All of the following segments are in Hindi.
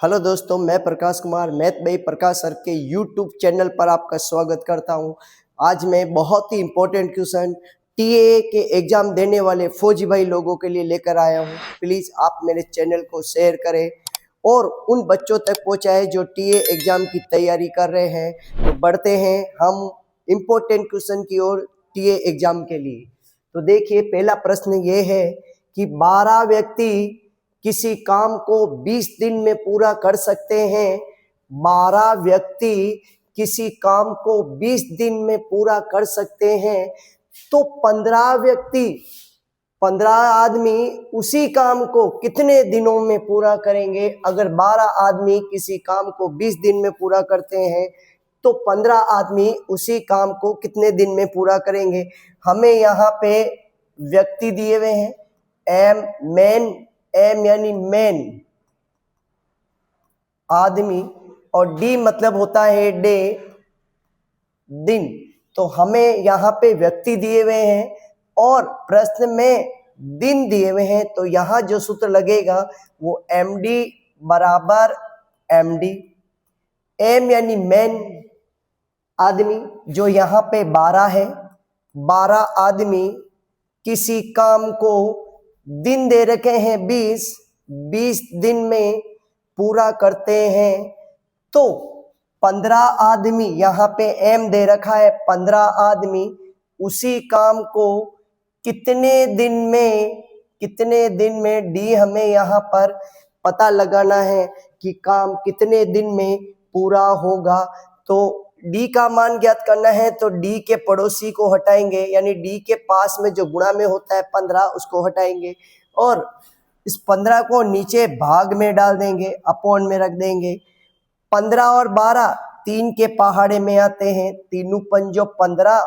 हेलो दोस्तों, मैं Prakash Kumar math by Prakash sir के यूट्यूब चैनल पर आपका स्वागत करता हूं। आज मैं बहुत ही इम्पोर्टेंट क्वेश्चन टीए के एग्जाम देने वाले फौजी भाई लोगों के लिए लेकर आया हूं। प्लीज़ आप मेरे चैनल को शेयर करें और उन बच्चों तक पहुंचाएं जो टीए एग्जाम की तैयारी कर रहे हैं। तो बढ़ते हैं हम इम्पोर्टेंट क्वेश्चन की ओर टीए एग्जाम के लिए। तो देखिए, पहला प्रश्न ये है कि 12 व्यक्ति किसी काम को 20 दिन में पूरा कर सकते हैं। 12 व्यक्ति किसी काम को 20 दिन में पूरा कर सकते हैं, तो 15 आदमी उसी काम को कितने दिनों में पूरा करेंगे? अगर 12 आदमी किसी काम को 20 दिन में पूरा करते हैं तो 15 आदमी उसी काम को कितने दिन में पूरा करेंगे? हमें यहाँ पे व्यक्ति दिए हुए हैं, एम यानी मैन आदमी, और डी मतलब होता है डे दिन। तो हमें यहाँ पे व्यक्ति दिए हुए हैं और प्रश्न में दिन दिए हुए हैं, तो यहाँ जो सूत्र लगेगा वो एम डी बराबर एम डी। एम यानी मैन आदमी, जो यहाँ पे 12 है। 12 आदमी किसी काम को दिन दे रखे हैं 20 दिन में पूरा करते हैं, तो 15 आदमी, यहाँ पे एम दे रखा है, 15 आदमी उसी काम को कितने दिन में डी हमें यहाँ पर पता लगाना है कि काम कितने दिन में पूरा होगा। तो डी का मान ज्ञात करना है, तो डी के पड़ोसी को हटाएंगे, यानी डी के पास में जो गुणा में होता है 15 उसको हटाएंगे और इस 15 को नीचे भाग में डाल देंगे, अपॉन में रख देंगे। 15 और 12 3 के पहाड़े में आते हैं, 3 पंजो 15,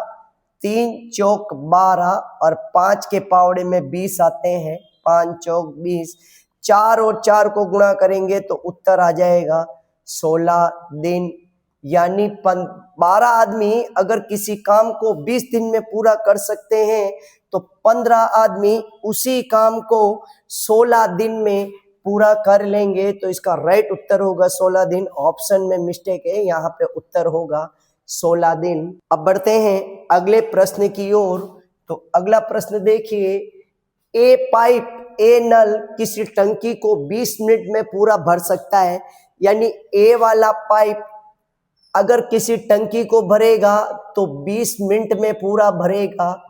3 चौक 12 और 5 के पहाड़े में 20 आते हैं, 5 चौक 20। 4 और 4 को गुणा करेंगे तो उत्तर आ जाएगा 16 दिन। यानी 12 आदमी अगर किसी काम को 20 दिन में पूरा कर सकते हैं, तो 15 आदमी उसी काम को 16 दिन में पूरा कर लेंगे। तो इसका राइट उत्तर होगा 16 दिन। ऑप्शन में मिस्टेक है, यहाँ पे उत्तर होगा 16 दिन। अब बढ़ते हैं अगले प्रश्न की ओर। तो अगला प्रश्न देखिए, ए पाइप, ए नल किसी टंकी को 20 मिनट में पूरा भर सकता है। यानी ए वाला पाइप अगर किसी टंकी को भरेगा तो 20 मिनट में पूरा भरेगा,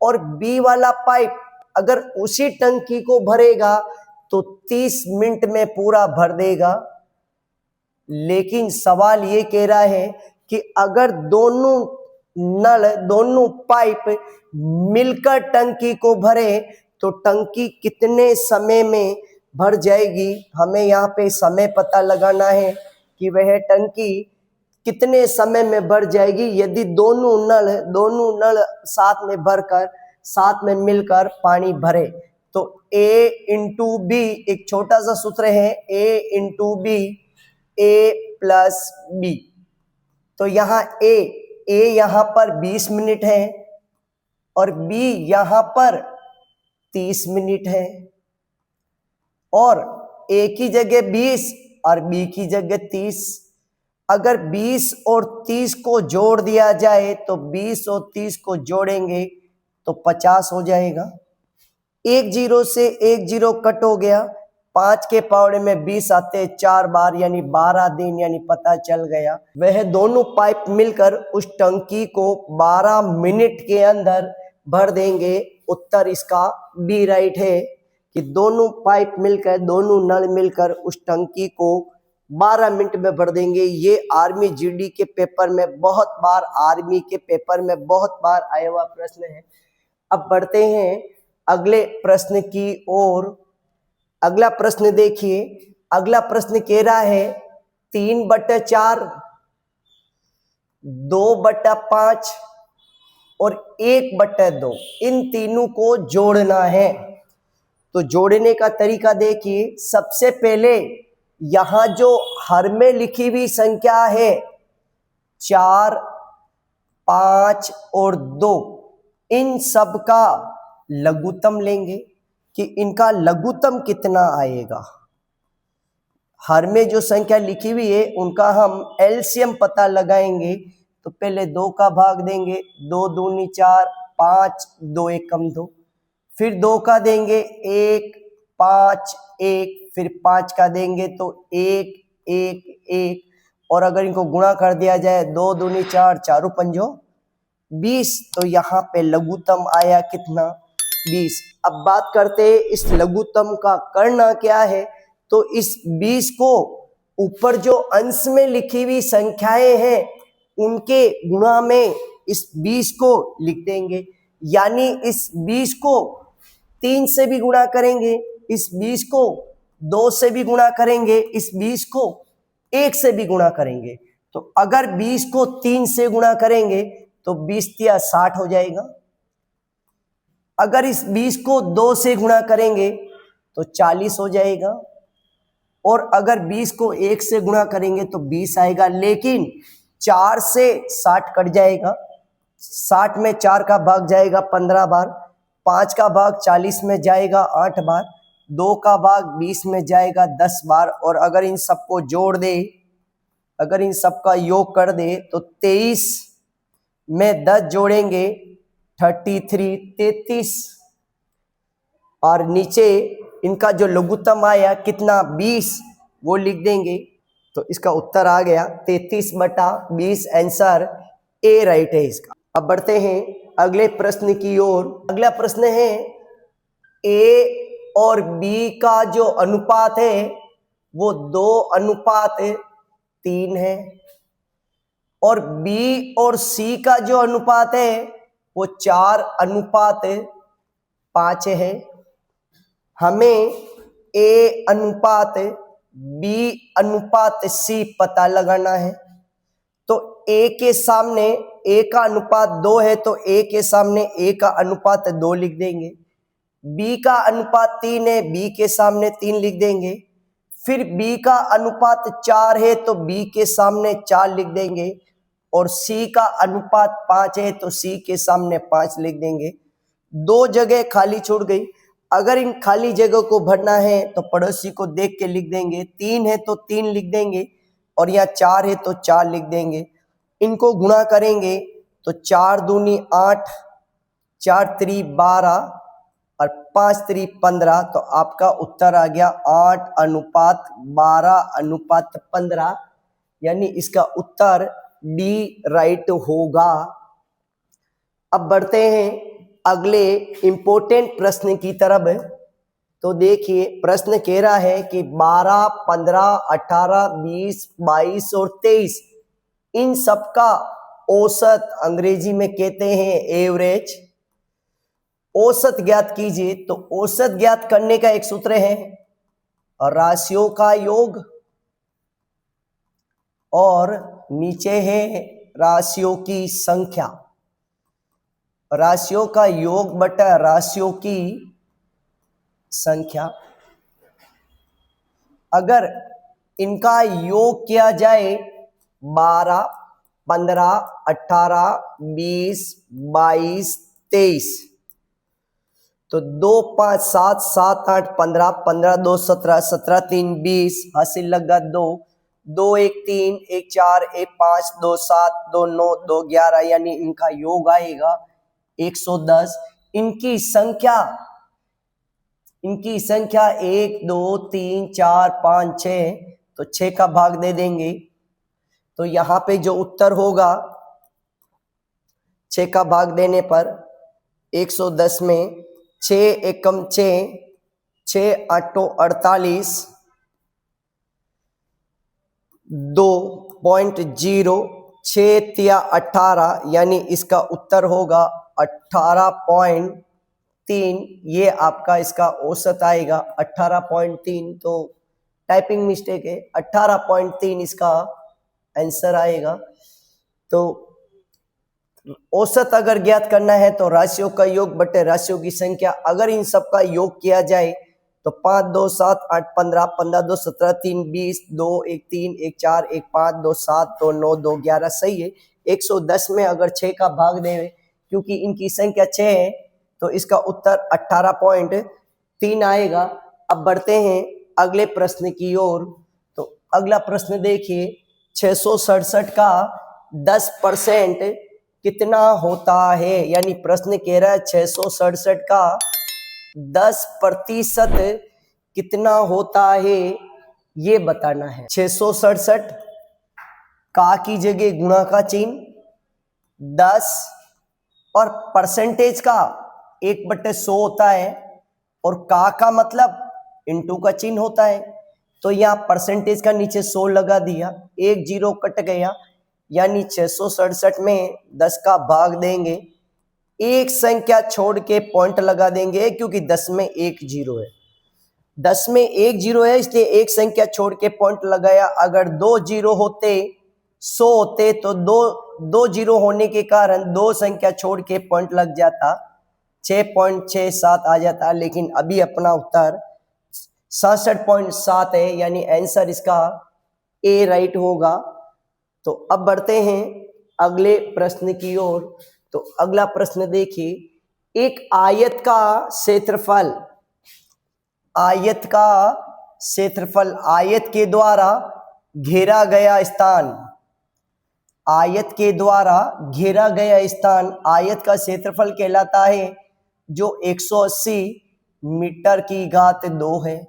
और बी वाला पाइप अगर उसी टंकी को भरेगा तो 30 मिनट में पूरा भर देगा। लेकिन सवाल ये कह रहा है कि अगर दोनों पाइप मिलकर टंकी को भरे तो टंकी कितने समय में भर जाएगी? हमें यहाँ पे समय पता लगाना है कि वह टंकी कितने समय में भर जाएगी यदि दोनों नल साथ में मिलकर पानी भरे। तो A इंटू बी, एक छोटा सा सूत्र है, A into B, A plus B. तो यहाँ A यहाँ पर 20 मिनट है और B यहाँ पर 30 मिनट है, और A की जगह 20 और B की जगह 30। अगर 20 और 30 को जोड़ दिया जाए तो 20 और 30 को जोड़ेंगे तो 50 हो जाएगा। एक जीरो से एक जीरो कट हो गया, 5 के पहाड़े में 20 आते 4 बार, यानी 12 दिन, यानी पता चल गया वह दोनों पाइप मिलकर उस टंकी को 12 मिनट के अंदर भर देंगे। उत्तर इसका बी राइट है कि दोनों पाइप मिलकर, दोनों नल मिलकर उस टंकी को 12 मिनट में भर देंगे। ये आर्मी जीडी के पेपर में बहुत बार आया हुआ प्रश्न है। अब बढ़ते हैं अगले प्रश्न की ओर। अगला प्रश्न देखिए, अगला प्रश्न कह रहा है 3/4, 2/5 और 1/2, इन तीनों को जोड़ना है। तो जोड़ने का तरीका देखिए, सबसे पहले यहाँ जो हर में लिखी हुई संख्या है 4, 5 और 2, इन सब का लघुत्तम लेंगे कि इनका लघुत्तम कितना आएगा। हर में जो संख्या लिखी हुई है उनका हम एलसीएम पता लगाएंगे। तो पहले 2 का भाग देंगे, 2 दूनी 4, 5, 2 एकम 2, फिर 2 का देंगे 1, 5, 1, फिर 5 का देंगे तो 1, 1, 1, और अगर इनको गुणा कर दिया जाए 2 दूनी 4, 4 पंजो 20, तो यहाँ पे लघुत्तम आया कितना, 20। अब बात करते हैं इस लघुत्तम का करना क्या है। तो इस 20 को ऊपर जो अंश में लिखी हुई संख्याएं हैं उनके गुणा में इस 20 को लिख देंगे, यानी इस 20 को 3 से भी गुणा करेंगे, इस 20 को 2 से भी गुणा करेंगे, इस 20 को 1 से भी गुणा करेंगे। तो अगर 20 को 3 से गुणा करेंगे तो 20 तिया 60 हो जाएगा। अगर इस 20 को 2 से गुणा करेंगे तो 40 हो जाएगा, और अगर 20 को 1 से गुणा करेंगे तो 20 आएगा। लेकिन 4 से 60 कट जाएगा, 60 में 4 का भाग जाएगा 15 बार, 5 का भाग 40 में जाएगा 8 बार, 2 का भाग 20 में जाएगा 10 बार, और अगर इन सबको जोड़ दे, अगर इन सबका योग कर दे तो 23 में 10 जोड़ेंगे 33, 33, और नीचे इनका जो लघुत्तम आया कितना, 20, वो लिख देंगे। तो इसका उत्तर आ गया 33/20। आंसर ए राइट है इसका। अब बढ़ते हैं अगले प्रश्न की ओर। अगला प्रश्न है ए और बी का जो अनुपात है वो 2:3 है, और बी और सी का जो अनुपात है वो 4:5 है। हमें ए अनुपात बी अनुपात सी पता लगाना है। तो ए के सामने ए का अनुपात 2 है तो ए के सामने ए का अनुपात 2 लिख देंगे। बी का अनुपात 3 है, बी के सामने 3 लिख देंगे। फिर बी का अनुपात 4 है तो बी के सामने 4 लिख देंगे, और सी का अनुपात 5 है तो सी के सामने 5 लिख देंगे। 2 जगह खाली छूट गई। अगर इन खाली जगह को भरना है तो पड़ोसी को देख के लिख देंगे। 3 है तो 3 लिख देंगे, और यहाँ 4 है तो 4 लिख देंगे। इनको गुणा करेंगे तो 4 दूनी 8, 4 3 12, और 5 3 15। तो आपका उत्तर आ गया 8:12:15, यानी इसका उत्तर डी राइट होगा। अब बढ़ते हैं अगले इंपॉर्टेंट प्रश्न की तरफ। तो देखिए प्रश्न कह रहा है कि 12, 15, 18, 20, 22 और 23 इन सबका औसत अंग्रेजी में कहते हैं एवरेज। औसत ज्ञात कीजिए। तो औसत ज्ञात करने का एक सूत्र है राशियों का योग, और नीचे है राशियों की संख्या। राशियों का योग बटा राशियों की संख्या। अगर इनका योग किया जाए 12, 15, 18, 20, 22, 23, तो 2 5 7 7 8 15, 15 2 17, 17 3 20, हासिल लगा 2, 2 1 3, 1 4, 1 5, 2 7, 2 9, 2 11, यानी इनका योग आएगा 110। इनकी संख्या 1 2 3 4 5 6, तो 6 का भाग दे देंगे। तो यहाँ पे जो उत्तर होगा 6 का भाग देने पर 110 में 6 एकम 6, 6 8 48, 2.0, 6 तिया 18, यानी इसका उत्तर होगा 18.3। ये आपका इसका औसत आएगा 18.3। तो टाइपिंग मिस्टेक है, 18.3 इसका आंसर आएगा। तो औसत अगर ज्ञात करना है तो राशियों का योग बटे राशियों की संख्या। अगर इन सब का योग किया जाए तो 5 2 7 8 15, 15 2 17, 3 20, 2 1 3, 1 4, 1 5, 2 7, 2 9, 2 11, सही है। 110 में अगर 6 का भाग दें, क्योंकि इनकी संख्या 6 है, तो इसका उत्तर 18.3 आएगा। अब बढ़ते हैं अगले प्रश्न की ओर। अगला प्रश्न देखिए, 667 का 10% कितना होता है? यानी प्रश्न कह रहा है 667 का 10% कितना होता है ये बताना है। 667 का की जगह गुणा का चिन्ह 10 और परसेंटेज का 1/100 होता है और का मतलब इंटू का चिन्ह होता है। तो यहाँ परसेंटेज का नीचे 100 लगा दिया, एक जीरो कट गया, यानी 667 में 10 का भाग देंगे, एक संख्या छोड़ के पॉइंट लगा देंगे क्योंकि 10 में एक जीरो है, 10 में एक जीरो है इसलिए एक संख्या छोड़ के पॉइंट लगाया। अगर 2 जीरो होते 100 होते तो दो जीरो होने के कारण 2 संख्या छोड़ के पॉइंट लग जाता, 6.67 आ जाता। लेकिन अभी अपना उत्तर 67.7 है, यानी आंसर इसका ए राइट होगा। तो अब बढ़ते हैं अगले प्रश्न की ओर। तो अगला प्रश्न देखिए, एक आयत का क्षेत्रफल, आयत के द्वारा घेरा गया स्थान, आयत के द्वारा घेरा गया स्थान आयत का क्षेत्रफल कहलाता है, जो 180 मीटर की घात 2 है।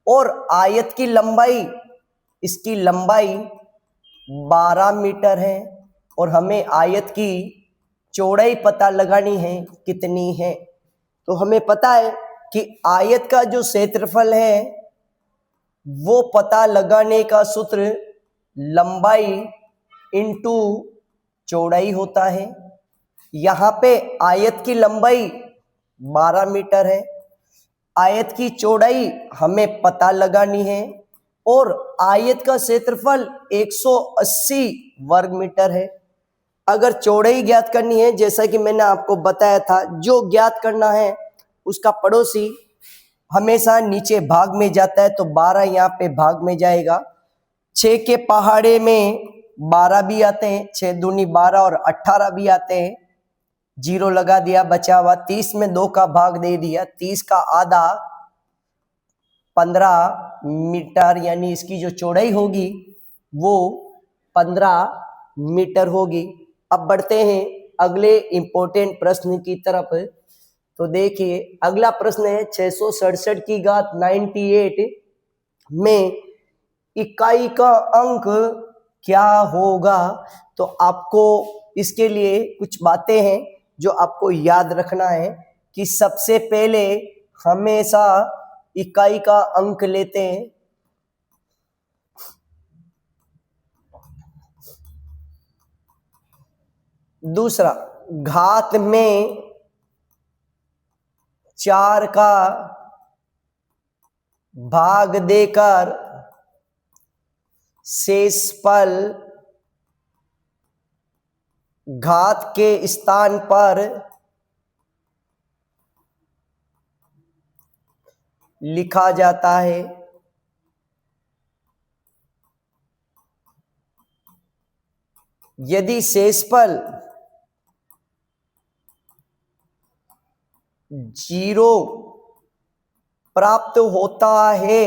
और आयत की लंबाई, इसकी लंबाई 12 मीटर है और हमें आयत की चौड़ाई पता लगानी है कितनी है। तो हमें पता है कि आयत का जो क्षेत्रफल है वो पता लगाने का सूत्र लंबाई इंटू चौड़ाई होता है। यहाँ पे आयत की लंबाई 12 मीटर है, आयत की चौड़ाई हमें पता लगानी है और आयत का क्षेत्रफल 180 वर्ग मीटर है। अगर चौड़ाई ज्ञात करनी है, जैसा कि मैंने आपको बताया था, जो ज्ञात करना है उसका पड़ोसी हमेशा नीचे भाग में जाता है, तो 12 यहाँ पे भाग में जाएगा। 6 के पहाड़े में 12 भी आते हैं, 6 दूनी 12 और 18 भी आते हैं, जीरो लगा दिया, बचा हुआ 30 में 2 का भाग दे दिया, 30 का आधा 15 मीटर, यानी इसकी जो चौड़ाई होगी वो 15 मीटर होगी। अब बढ़ते हैं अगले इंपॉर्टेंट प्रश्न की तरफ। तो देखिए अगला प्रश्न है 667 की घात 98 में इकाई का अंक क्या होगा? तो आपको इसके लिए कुछ बातें हैं जो आपको याद रखना है कि सबसे पहले हमेशा इकाई का अंक लेते हैं। दूसरा, घात में 4 का भाग देकर शेषफल घात के स्थान पर लिखा जाता है। यदि शेषफल 0 प्राप्त होता है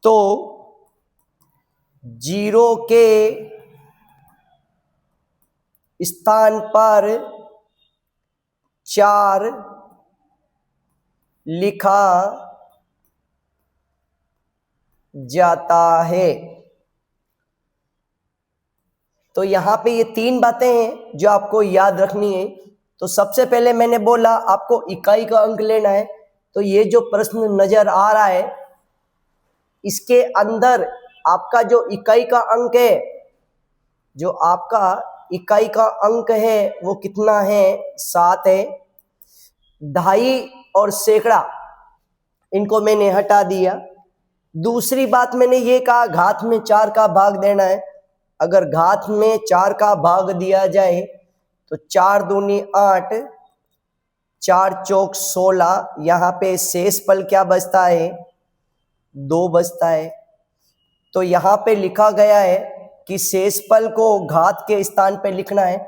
तो 0 के स्थान पर 4 लिखा जाता है। तो यहाँ पे ये 3 बातें हैं जो आपको याद रखनी है। तो सबसे पहले मैंने बोला आपको इकाई का अंक लेना है, तो ये जो प्रश्न नजर आ रहा है इसके अंदर आपका जो इकाई का अंक है, जो आपका इकाई का अंक है वो कितना है? 7 है। दहाई और सैकड़ा इनको मैंने हटा दिया। दूसरी बात मैंने ये कहा घात में 4 का भाग देना है। अगर घात में 4 का भाग दिया जाए तो 4 दूनी 8, 4 चौक 16, यहाँ पे शेषफल क्या बचता है? 2 बचता है। तो यहाँ पे लिखा गया है कि शेषफल को घात के स्थान पे लिखना है,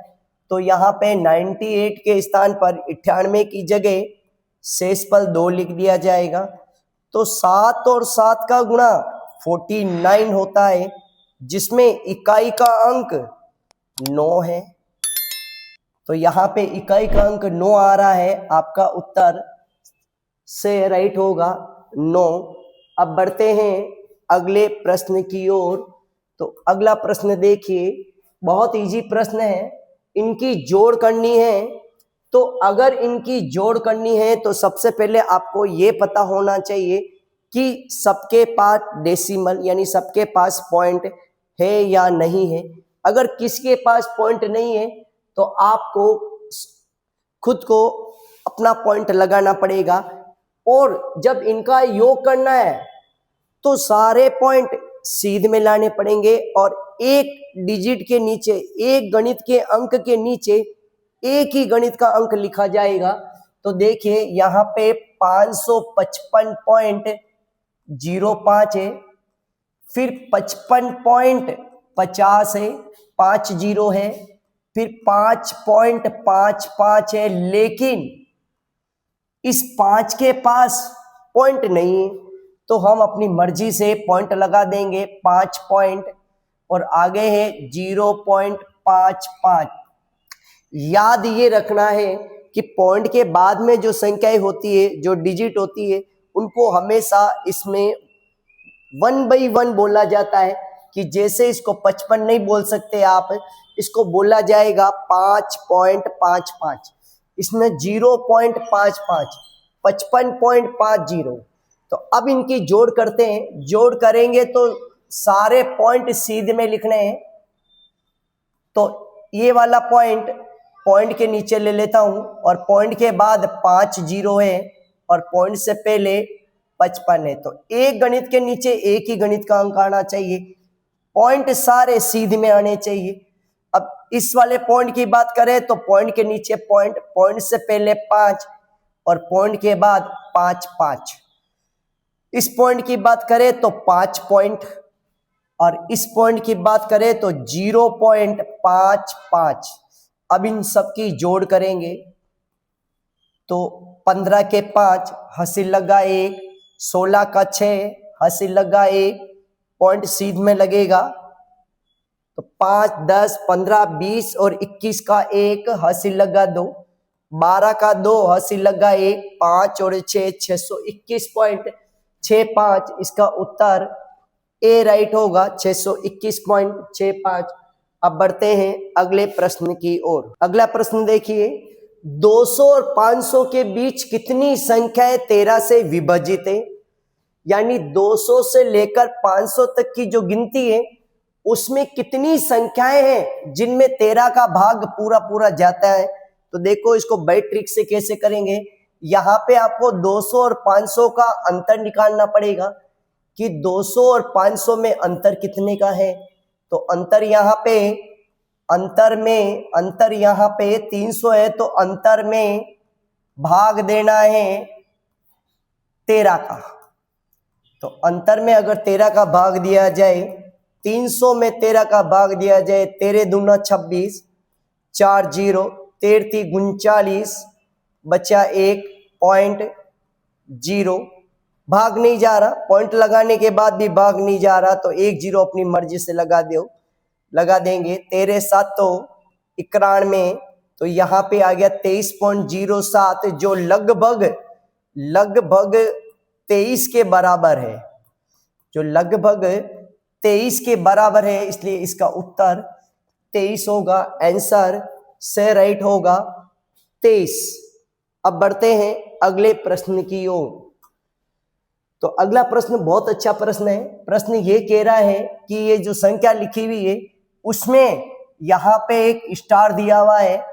तो यहाँ पे 98 के स्थान पर 98 की जगह शेषफल 2 लिख दिया जाएगा। तो 7 और 7 का गुणा 49 होता है, जिसमें इकाई का अंक 9 है। तो यहाँ पे इकाई का अंक 9 आ रहा है, आपका उत्तर से राइट होगा 9। अब बढ़ते हैं अगले प्रश्न की ओर। तो अगला प्रश्न देखिए, बहुत इजी प्रश्न है, इनकी जोड़ करनी है। तो अगर इनकी जोड़ करनी है तो सबसे पहले आपको ये पता होना चाहिए कि सबके पास डेसिमल यानी सबके पास पॉइंट है या नहीं है। अगर किसके पास पॉइंट नहीं है तो आपको खुद को अपना पॉइंट लगाना पड़ेगा, और जब इनका योग करना है तो सारे पॉइंट सीध में लाने पड़ेंगे, और एक डिजिट के नीचे, एक गणित के अंक के नीचे एक ही गणित का अंक लिखा जाएगा। तो देखिए यहाँ पे 555.05 है, फिर 55.50 है, 50 है, फिर 5.55 है, लेकिन इस 5 के पास पॉइंट नहीं है, तो हम अपनी मर्जी से पॉइंट लगा देंगे 5 पॉइंट, और आगे है 0.55। याद ये रखना है कि पॉइंट के बाद में जो संख्याएं होती है, जो डिजिट होती है, उनको हमेशा इसमें 1/1 बोला जाता है, कि जैसे इसको 55 नहीं बोल सकते आप, इसको बोला जाएगा 5.55, इसमें 0.55, 55.50। तो अब इनकी जोड़ करते हैं। जोड़ करेंगे तो सारे पॉइंट सीधे में लिखने हैं। तो ये वाला पॉइंट के नीचे ले लेता हूं, और पॉइंट के बाद 5 0 है, और पॉइंट से पहले 55 है। तो एक गणित के नीचे एक ही गणित का अंक आना चाहिए, पॉइंट सारे सीधे में आने चाहिए। अब इस वाले पॉइंट की बात करें तो पॉइंट के नीचे पॉइंट से पहले 5, और पॉइंट के बाद 5 5। इस पॉइंट की बात करें तो 5 पॉइंट, और इस पॉइंट की बात करें तो 0.55। अब इन सब की जोड़ करेंगे तो 15 के 5 हंसी लगा 1, 16 का 6 हंसी लगा 1, पॉइंट सीध में लगेगा। तो 5 10 15 20 और 21 का 1 हंसी लगा 2, 12 का 2 हंसी लगा 1, 5 और 6 621.65। इसका उत्तर ए राइट होगा, 621.65। अब बढ़ते हैं अगले प्रश्न की ओर। अगला प्रश्न देखिए, 200 और 500 के बीच कितनी संख्याएं 13 से विभाजित है? यानी 200 से लेकर 500 तक की जो गिनती है उसमें कितनी संख्याएं हैं जिनमें 13 का भाग पूरा पूरा जाता है। तो देखो इसको बाई ट्रिक से कैसे करेंगे। यहाँ पे आपको 200 और 500 का अंतर निकालना पड़ेगा कि 200 और 500 में अंतर कितने का है। तो अंतर यहाँ पे 300 है, तो अंतर में भाग देना है 13 का। तो अंतर में अगर 13 का भाग दिया जाए, 300 में 13 का भाग दिया जाए, 13 दूना 26, 4 0, 13 39, बचा 1.0। भाग नहीं जा रहा, पॉइंट लगाने के बाद भी भाग नहीं जा रहा, तो 1 0 अपनी मर्जी से लगा देंगे। 13 7 तो 91, तो यहाँ पे आ गया 23.07, जो लगभग 23 के बराबर है, जो लगभग 23 के बराबर है, इसलिए इसका उत्तर 23 होगा। आंसर से राइट होगा 23। अब बढ़ते हैं अगले प्रश्न की ओर। तो अगला प्रश्न बहुत अच्छा प्रश्न है। प्रश्न ये कह रहा है कि ये जो संख्या लिखी हुई है उसमें यहाँ पे एक स्टार दिया हुआ है,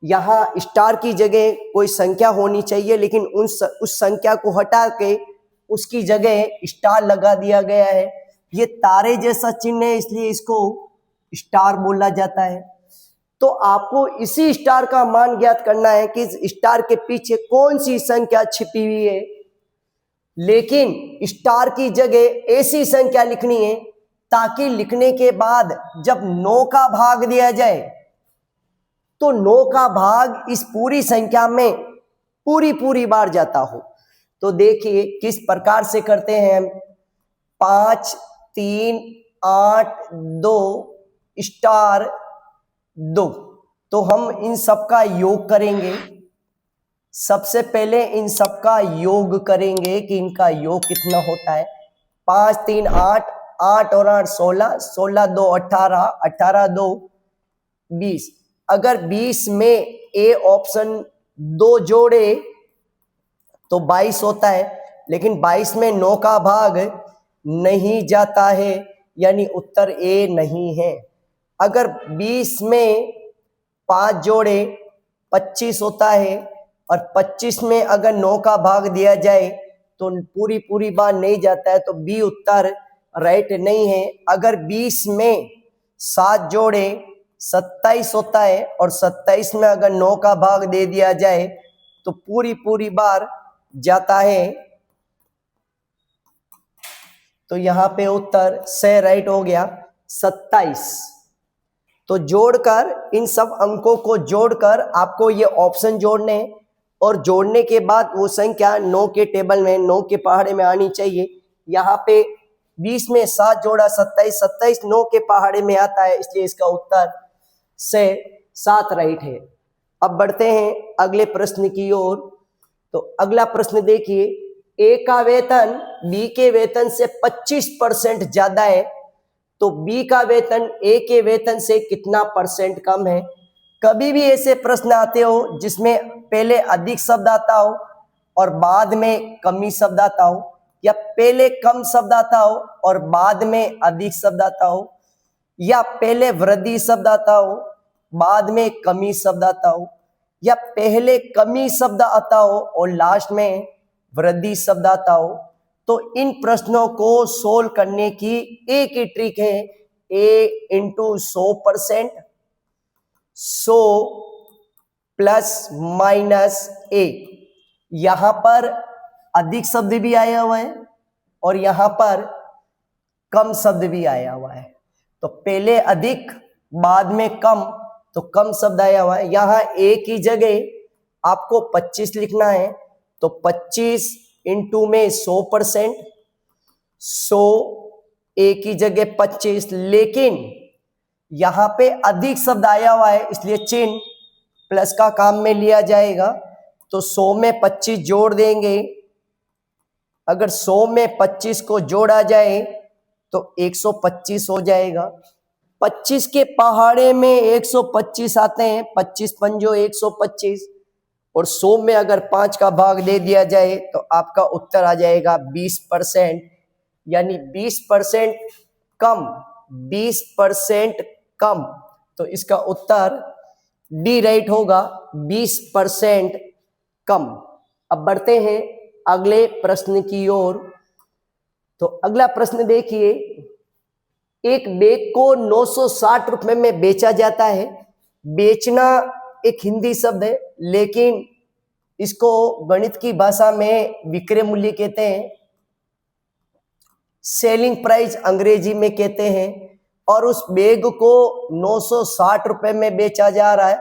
यहाँ स्टार की जगह कोई संख्या होनी चाहिए, लेकिन उस संख्या को हटा के उसकी जगह स्टार लगा दिया गया है। ये तारे जैसा चिन्ह है, इसलिए इसको स्टार बोला जाता है। तो आपको इसी स्टार का मान ज्ञात करना है कि इस स्टार के पीछे कौन सी संख्या छिपी हुई है, लेकिन स्टार की जगह ऐसी संख्या लिखनी है ताकि लिखने के बाद जब 9 का भाग दिया जाए तो 9 का भाग इस पूरी संख्या में पूरी बार जाता हो। तो देखिए किस प्रकार से करते हैं हम। 5 3 8 2 स्टार 2। तो हम इन सब का योग करेंगे। सबसे पहले इन सब का योग करेंगे कि इनका योग कितना होता है। 5 3 8, 8 और 8 16, 16 2 18, 18 2 20। अगर 20 में ए ऑप्शन 2 जोड़े तो 22 होता है, लेकिन 22 में 9 का भाग नहीं जाता है, यानी उत्तर ए नहीं है। अगर 20 में 5 जोड़े 25 होता है, और 25 में अगर 9 का भाग दिया जाए तो पूरी बार नहीं जाता है, तो बी उत्तर राइट नहीं है। अगर 20 में 7 जोड़े 27 होता है, और 27 में अगर 9 का भाग दे दिया जाए तो पूरी बार जाता है, तो यहां पे उत्तर से राइट हो गया 27। तो जोड़कर इन सब अंकों को जोड़कर आपको ये ऑप्शन जोड़ने, और जोड़ने के बाद वो संख्या 9 के टेबल में, 9 के पहाड़े में आनी चाहिए। यहाँ पे 20 में 7 जोड़ा 27, 27 9 के पहाड़े में आता है, इसलिए इसका उत्तर से 7 राइट है। अब बढ़ते हैं अगले प्रश्न की ओर। तो अगला प्रश्न देखिए, ए का वेतन बी के वेतन से 25% ज्यादा है, तो बी का वेतन ए के वेतन से कितना परसेंट कम है। कभी भी ऐसे प्रश्न आते हो जिसमें पहले अधिक शब्द आता हो और बाद में कमी शब्द आता हो, या पहले कम शब्द आता हो और बाद में अधिक शब्द आता हो, या पहले वृद्धि शब्द आता हो बाद में कमी शब्द आता हो, या पहले कमी शब्द आता हो और लास्ट में वृद्धि शब्द आता हो, तो इन प्रश्नों को सोल्व करने की एक ही ट्रिक है, ए इंटू 100%, 100 प्लस माइनस ए। यहां पर अधिक शब्द भी आया हुआ है और यहां पर कम शब्द भी आया हुआ है, तो पहले अधिक बाद में कम, तो कम शब्द आया हुआ है। यहां ए की जगह आपको 25 लिखना है, तो 25 इंटू में 100%, 100 ए की जगह 25, लेकिन यहां पे अधिक शब्द आया हुआ है, इसलिए चिन्ह प्लस का काम में लिया जाएगा। तो 100 में 25 जोड़ देंगे। अगर 100 में 25 को जोड़ा जाए तो 125 हो जाएगा। 25 के पहाड़े में 125 आते हैं, 25 पंजो 125, और 100 में अगर 5 का भाग दे दिया जाए तो आपका उत्तर आ जाएगा 20%, यानी 20% कम, 20% कम। तो इसका उत्तर डी राइट होगा, 20% कम। अब बढ़ते हैं अगले प्रश्न की ओर। तो अगला प्रश्न देखिए, एक बैग को 960 रुपए में बेचा जाता है। बेचना एक हिंदी शब्द है, लेकिन इसको गणित की भाषा में विक्रय मूल्य कहते हैं, सेलिंग प्राइस अंग्रेजी में कहते हैं। और उस बैग को 960 रुपए में बेचा जा रहा है,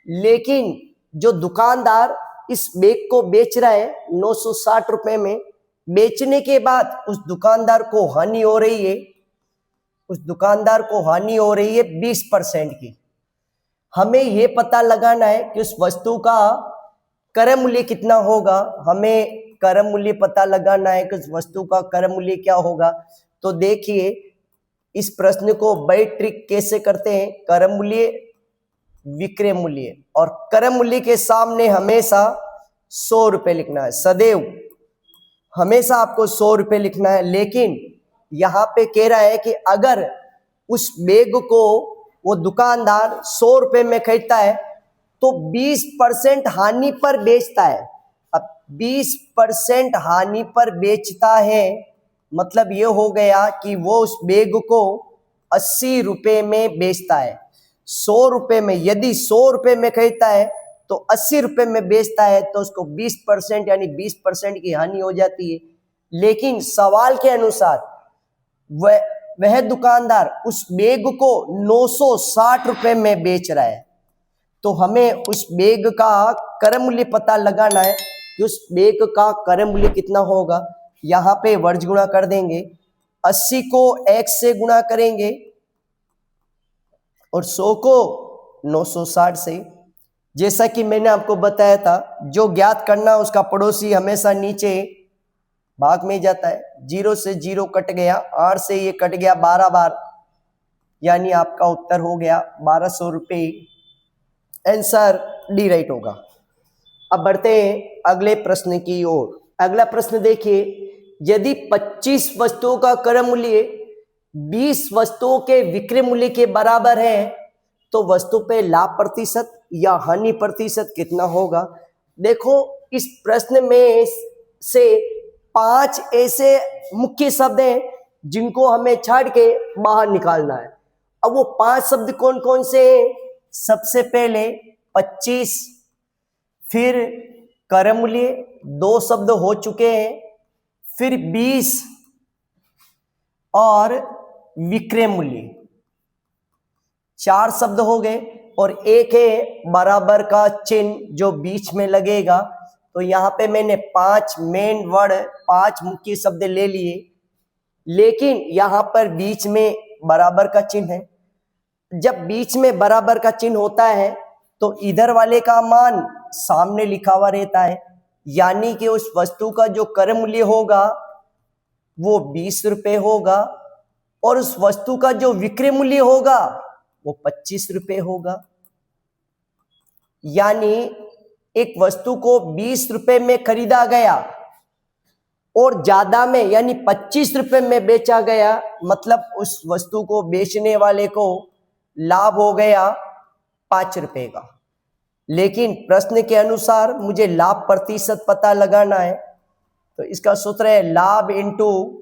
लेकिन जो दुकानदार इस बैग को बेच रहा है 960 रुपए में, बेचने के बाद उस दुकानदार को हानि हो रही है, उस दुकानदार को हानि हो रही है 20% की। हमें यह पता लगाना है कि उस वस्तु का क्रय मूल्य कितना होगा। हमें क्रय मूल्य पता लगाना है कि उस वस्तु का क्रय मूल्य क्या होगा। तो देखिए इस प्रश्न को बड़ी ट्रिक कैसे करते हैं। क्रय मूल्य, विक्रय मूल्य, और क्रय मूल्य के सामने हमेशा 100 रुपए लिखना है, सदैव हमेशा आपको 100 रुपए लिखना है। लेकिन यहाँ पे कह रहा है कि अगर उस बैग को वो दुकानदार 100 रुपए में खरीदता है तो 20% हानि पर बेचता है। अब 20% हानि पर बेचता है, मतलब ये हो गया कि वो उस बैग को 80 रुपए में बेचता है। 100 रुपए में, यदि 100 रुपए में खरीदता है तो 80 रुपए में बेचता है, तो उसको 20% यानी 20% की हानि हो जाती है। लेकिन सवाल के अनुसार वह दुकानदार उस बैग को 960 रुपए में बेच रहा है, तो हमें उस बैग का क्रय मूल्य पता लगाना है कि कि उस बैग का क्रय मूल्य कितना होगा। यहाँ पे वर्ज गुणा कर देंगे, 80 को x से गुणा करेंगे और 100 को 960 से। जैसा कि मैंने आपको बताया था, जो ज्ञात करना उसका पड़ोसी हमेशा नीचे भाग में जाता है। 0 से 0 कट गया, 8 से ये कट गया 12 बार, यानी आपका उत्तर हो गया 1200 रुपये। आंसर डी राइट होगा। अब बढ़ते हैं अगले प्रश्न की ओर। अगला प्रश्न देखिए, यदि 25 वस्तुओं का क्रय मूल्य 20 वस्तुओं के विक्रय मूल्य के बराबर है तो वस्तु पे लाभ प्रतिशत या हानि प्रतिशत कितना होगा। देखो, इस प्रश्न में से 5 ऐसे मुख्य शब्द हैं जिनको हमें छाड़ के बाहर निकालना है। अब वो 5 शब्द कौन कौन से हैं? सबसे पहले 25, फिर क्रय मूल्य 2 शब्द हो चुके हैं, फिर 20 और विक्रय मूल्य 4 शब्द हो गए, और एक है बराबर का चिन्ह जो बीच में लगेगा। तो यहाँ पे मैंने 5 मेन वर्ड, 5 मुख्य शब्द ले लिए, लेकिन यहाँ पर बीच में बराबर का चिन्ह है। जब बीच में बराबर का चिन्ह होता है तो इधर वाले का मान सामने लिखा हुआ रहता है, यानी कि उस वस्तु का जो क्रय मूल्य होगा वो 20 रुपये होगा और उस वस्तु का जो विक्रय मूल्य होगा वो 25 रुपये होगा। यानी एक वस्तु को 20 रुपये में खरीदा गया और ज्यादा में यानी 25 रुपये में बेचा गया, मतलब उस वस्तु को बेचने वाले को लाभ हो गया 5 रुपये का। लेकिन प्रश्न के अनुसार मुझे लाभ प्रतिशत पता लगाना है, तो इसका सूत्र है लाभ इंटू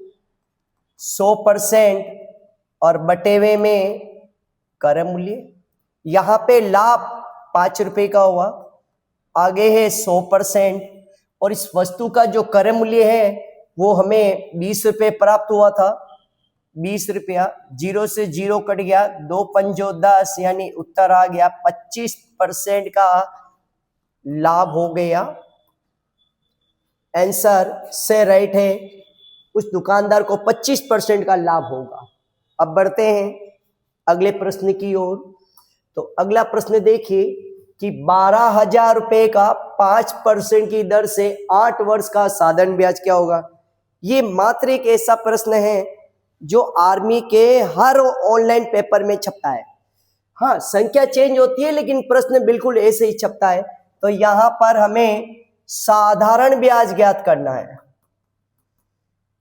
100% और बटेवे में क्रय मूल्य। यहाँ पे लाभ 5 रुपये का हुआ, आगे है 100% और इस वस्तु का जो क्रय मूल्य है वो हमें 20 रुपये प्राप्त हुआ था। 20 रुपया, 0 से 0 कट गया, 2 पंजो 10, यानी उत्तर आ गया 25% का लाभ हो गया। आंसर से राइट है, उस दुकानदार को 25% का लाभ होगा। अब बढ़ते हैं अगले प्रश्न की ओर। तो अगला प्रश्न देखिए कि 12,000 रुपये का 5% की दर से 8 वर्ष का साधारण ब्याज क्या होगा। ये मात्र एक ऐसा प्रश्न है जो आर्मी के हर ऑनलाइन पेपर में छपता है। हाँ, संख्या चेंज होती है लेकिन प्रश्न बिल्कुल ऐसे ही छपता है। तो यहाँ पर हमें साधारण ब्याज ज्ञात करना है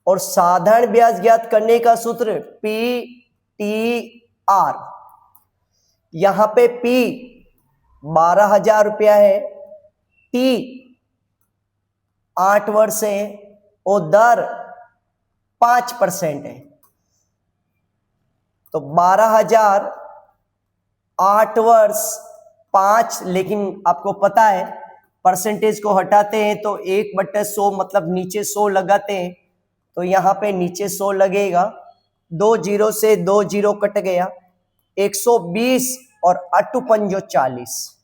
और साधारण ब्याज ज्ञात करने का सूत्र PTR। यहाँ पे P 12,000 रुपया है, T 8 वर्ष है और दर 5% है। तो 12,000 8 वर्ष 5, लेकिन आपको पता है परसेंटेज को हटाते हैं तो 1/100 मतलब नीचे 100 लगाते हैं, तो यहाँ पे नीचे 100 लगेगा। 2 0 से 2 0 कट गया, 120 और 8 पंजो 40,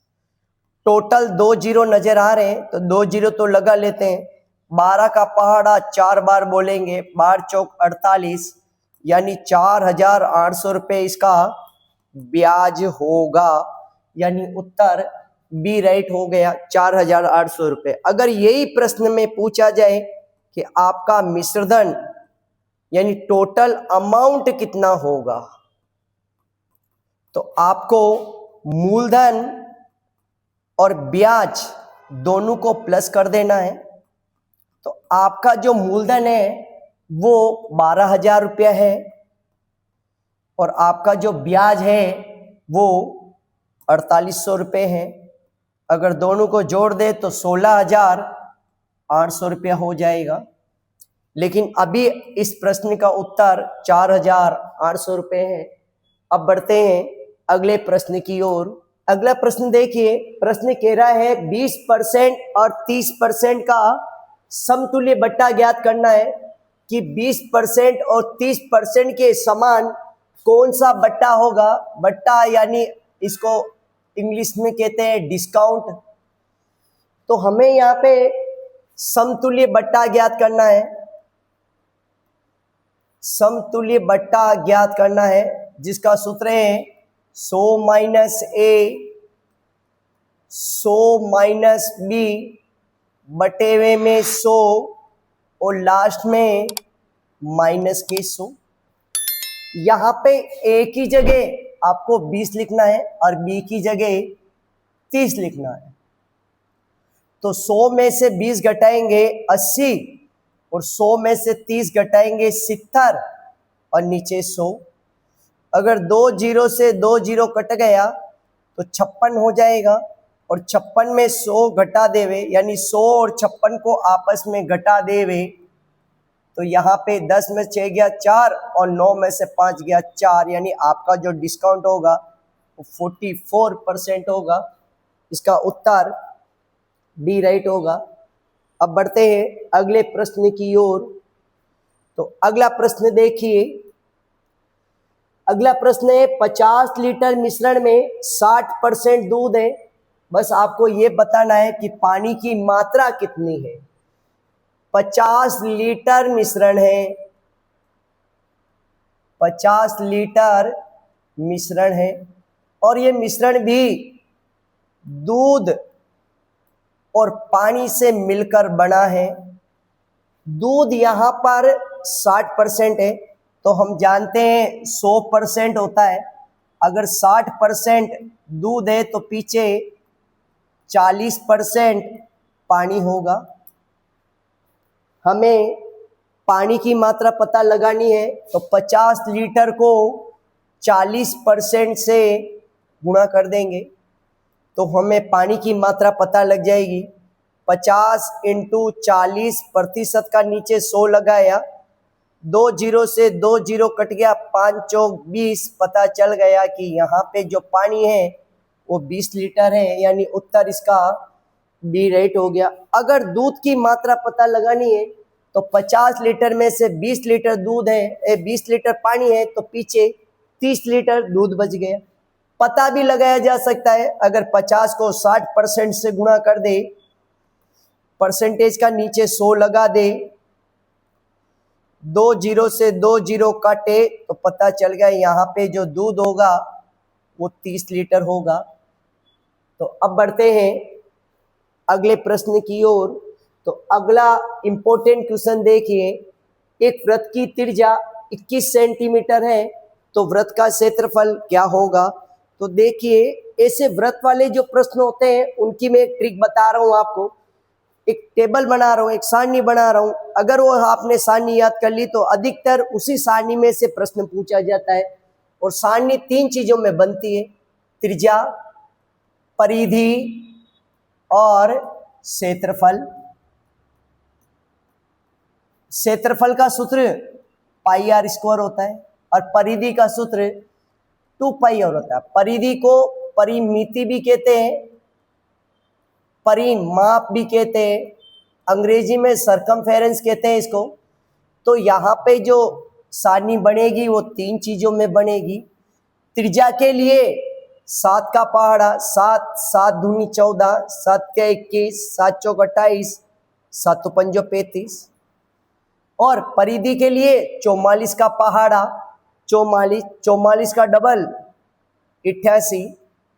टोटल 2 0 नजर आ रहे हैं तो 2 0 तो लगा लेते हैं। 12 का पहाड़ा 4 बार बोलेंगे, 12 चौक 48, यानी 4,800 रुपये इसका ब्याज होगा, यानी उत्तर बी राइट हो गया 4,800 रुपये। अगर यही प्रश्न में पूछा जाए कि आपका मिश्रधन यानी टोटल अमाउंट कितना होगा, तो आपको मूलधन और ब्याज दोनों को प्लस कर देना है। तो आपका जो मूलधन है वो 12,000 रुपया है और आपका जो ब्याज है वो 4,800 रुपये है। अगर दोनों को जोड़ दे तो 16,800 रुपया हो जाएगा। लेकिन अभी इस प्रश्न का उत्तर 4,800 रुपये है। अब बढ़ते हैं अगले प्रश्न की ओर। अगला प्रश्न देखिए, प्रश्न कह रहा है 20% और 30% का समतुल्य बट्टा ज्ञात करना है कि 20% और 30% के समान कौन सा बट्टा होगा। बट्टा यानी इसको इंग्लिश में कहते हैं डिस्काउंट। तो हमें यहाँ पे समतुल्य बट्टा ज्ञात करना है, समतुल्य बट्टा ज्ञात करना है, जिसका सूत्र है 100 माइनस ए 100 माइनस बी बटे हुए में 100 और लास्ट में माइनस के 100। यहाँ पे ए की जगह आपको 20 लिखना है और बी की जगह 30 लिखना है। तो 100 में से 20 घटाएंगे 80 और 100 में से 30 घटाएंगे 70 और नीचे 100। अगर 2 जीरो से 2 जीरो कट गया तो 56 हो जाएगा और 56 में 100 घटा देवे, यानी 100 और 56 को आपस में घटा देवे तो यहाँ पे 10 में 6 गया 4 और 9 में से 5 गया 4, यानी आपका जो डिस्काउंट होगा वो 44% होगा। इसका उत्तर बी राइट होगा। अब बढ़ते हैं अगले प्रश्न की ओर। तो अगला प्रश्न देखिए, अगला प्रश्न है 50 लीटर मिश्रण में 60% दूध है। बस आपको ये बताना है कि पानी की मात्रा कितनी है। 50 लीटर मिश्रण है, 50 लीटर मिश्रण है और ये मिश्रण भी दूध और पानी से मिलकर बना है। दूध यहाँ पर 60% है तो हम जानते हैं 100% होता है। अगर 60% दूध है तो पीछे 40% पानी होगा। हमें पानी की मात्रा पता लगानी है तो 50 लीटर को 40% से गुणा कर देंगे तो हमें पानी की मात्रा पता लग जाएगी। 50 इंटू 40% का नीचे 100 लगाया, 2 जीरो से 2 जीरो कट गया, 5 चौक 20, पता चल गया कि यहाँ पे जो पानी है वो 20 लीटर है, यानी उत्तर इसका बी राइट हो गया। अगर दूध की मात्रा पता लगानी है तो 50 लीटर में से 20 लीटर दूध है, 20 लीटर पानी है तो पीछे 30 लीटर दूध बच गया। पता भी लगाया जा सकता है, अगर 50 को 60% से गुणा कर दे, परसेंटेज का नीचे 100 लगा दे, 2 जीरो से 2 जीरो काटे तो पता चल गया यहाँ पे जो दूध होगा वो 30 लीटर होगा। तो अब बढ़ते हैं अगले प्रश्न की ओर। तो अगला इंपॉर्टेंट क्वेश्चन देखिए, एक वृत्त की त्रिज्या 21 सेंटीमीटर है तो वृत्त का क्षेत्रफल क्या होगा। तो देखिए, ऐसे वृत्त वाले जो प्रश्न होते हैं उनकी मैं एक ट्रिक बता रहा हूँ आपको। एक टेबल बना रहा हूँ, एक सारणी बना रहा हूँ, अगर वो आपने सारणी याद कर ली तो अधिकतर उसी सारणी में से प्रश्न पूछा जाता है। और सारणी 3 चीजों में बनती है, त्रिज्या, परिधि और क्षेत्रफल। क्षेत्रफल का सूत्र पाई आर स्क्वायर होता है और परिधि का सूत्र 2 पाई आर होता है। परिधि को परिमिति भी कहते हैं, परिमाप भी कहते हैं, अंग्रेजी में सरकमफेरेंस कहते हैं इसको। तो यहाँ पे जो सारणी बनेगी वो 3 चीजों में बनेगी। त्रिज्या के लिए 7 का पहाड़ा, 7 7 दूनी 14, 7 के 21, 7 चौक 28, 7 पंजो 35। और परिधि के लिए 44 का पहाड़ा, 44 का डबल 88।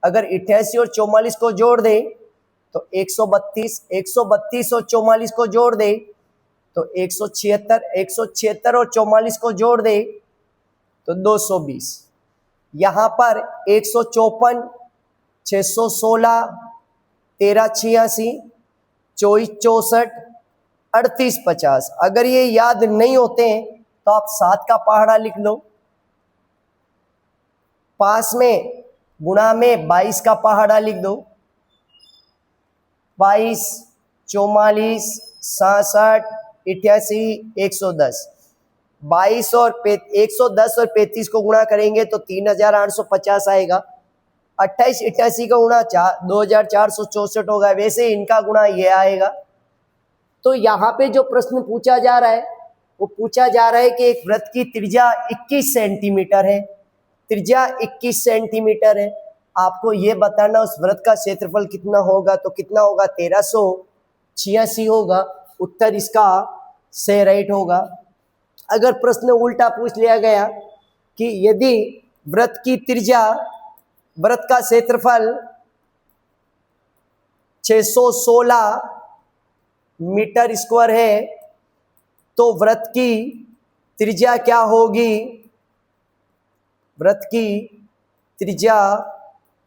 अगर 88 और 44 को जोड़ दे तो 132, 132 और 44 को जोड़ दे तो 176, 176 और 44 को जोड़ दे तो 220। यहाँ पर 154, 616, 1386, 2464, 3850। अगर ये याद नहीं होते हैं तो आप 7 का पहाड़ा लिख लो, पास में गुणा में 22 का पहाड़ा लिख दो, 22, 44, 67, 88, 110। 22 और 110 और 35 को गुणा करेंगे तो 3850 आएगा। 28 88 का गुणा 2464 होगा। वैसे इनका गुणा ये आएगा। तो यहाँ पे जो प्रश्न पूछा जा रहा है वो पूछा जा रहा है कि एक वृत्त की त्रिज्या 21 सेंटीमीटर है, त्रिज्या 21 सेंटीमीटर है। आपको ये बताना उस वृत्त का क्षेत्रफल कितना होगा। तो कितना होगा, 1386 होगा। उत्तर इसका से राइट होगा। अगर प्रश्न उल्टा पूछ लिया गया कि यदि वृत्त की त्रिज्या, वृत्त का क्षेत्रफल 616 मीटर स्क्वायर है तो वृत्त की त्रिज्या क्या होगी, वृत्त की त्रिज्या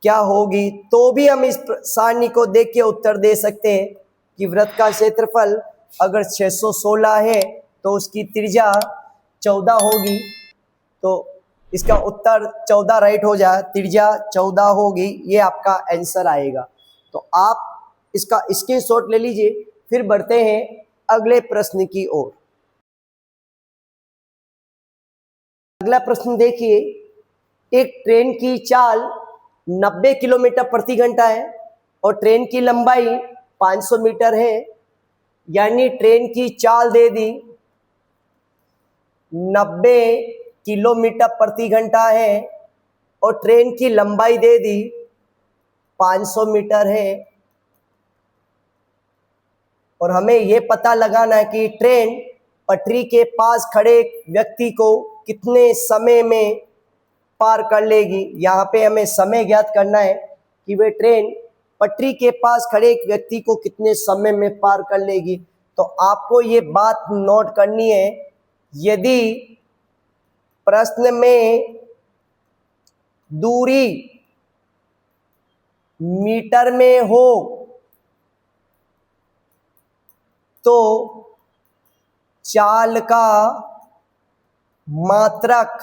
क्या होगी, तो भी हम इस सारणी को देख के उत्तर दे सकते हैं कि वृत्त का क्षेत्रफल अगर 616 है तो उसकी त्रिज्या 14 होगी। तो इसका उत्तर 14 राइट हो जाए, त्रिज्या 14 होगी, ये आपका आंसर आएगा। तो आप इसका स्क्रीनशॉट ले लीजिए। फिर बढ़ते हैं अगले प्रश्न की ओर। अगला प्रश्न देखिए, एक ट्रेन की चाल 90 किलोमीटर प्रति घंटा है और ट्रेन की लंबाई 500 मीटर है, यानी ट्रेन की चाल दे दी 90 किलोमीटर प्रति घंटा है और ट्रेन की लंबाई दे दी 500 मीटर है, और हमें यह पता लगाना है कि ट्रेन पटरी के पास खड़े व्यक्ति को कितने समय में पार कर लेगी। यहाँ पे हमें समय ज्ञात करना है कि वे ट्रेन पटरी के पास खड़े एक व्यक्ति को कितने समय में पार कर लेगी। तो आपको ये बात नोट करनी है, यदि प्रश्न में दूरी मीटर में हो तो चाल का मात्रक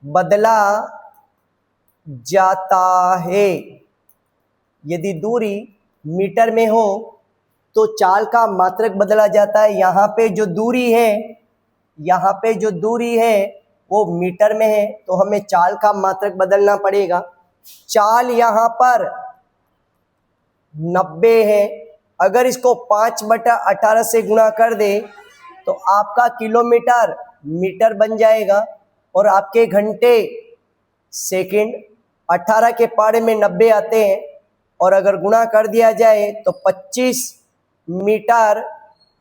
बदला जाता है। यदि दूरी मीटर में हो तो चाल का मात्रक बदला जाता है। यहाँ पे जो दूरी है, यहाँ पे जो दूरी है वो मीटर में है, तो हमें चाल का मात्रक बदलना पड़ेगा। चाल यहाँ पर 90 है, अगर इसको 5/18 से गुणा कर दे तो आपका किलोमीटर मीटर बन जाएगा और आपके घंटे सेकंड। 18 के पारे में 90 आते हैं और अगर गुणा कर दिया जाए तो 25 मीटर